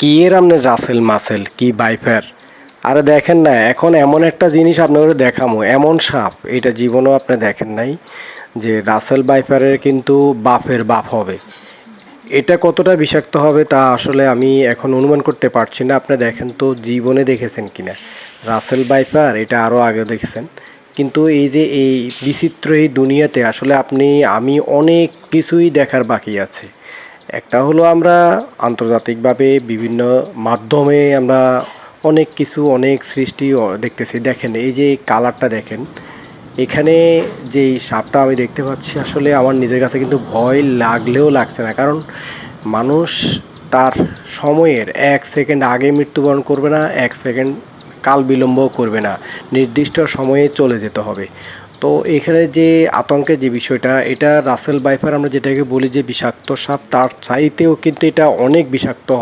কি এর আপনার রাসেল মাসেল কি বাইফার। আরে দেখেন না, এখন এমন একটা জিনিস আপনাকে দেখামো, এমন সাপ এটা জীবনেও আপনি দেখেন নাই যে রাসেল বাইফারের কিন্তু বাপের বাপ হবে। এটা কতটা বিষাক্ত হবে তা আসলে আমি এখন অনুমান করতে পারছি না। আপনি দেখেন তো জীবনে দেখেছেন কিনা রাসেল বাইফার, এটা আরও আগে দেখেছেন। কিন্তু এই যে এই বিচিত্র এই দুনিয়াতে আসলে আমি অনেক কিছুই দেখার বাকি আছে। একটা হলো আমরা আন্তর্জাতিকভাবে বিভিন্ন মাধ্যমে আমরা অনেক কিছু অনেক সৃষ্টি দেখতেছি। দেখেন এই যে কালারটা দেখেন, এখানে যেই সাপটা আমি দেখতে পাচ্ছি আসলে আমার নিজের কাছে কিন্তু ভয় লাগলেও লাগছে না, কারণ মানুষ তার সময়ের 1 সেকেন্ড আগে মৃত্যুবরণ করবে না, 1 সেকেন্ড কাল বিলম্বও করবে না, নির্দিষ্ট সময়ে চলে যেতে হবে। তো এখানে যে আতঙ্কের যে বিষয়টা, এটা রাসেল বাইফার আমরা যেটাকে বলি যে বিষাক্ত সাপ, তার চাইতেও কিন্তু এটা অনেক বিষাক্ত।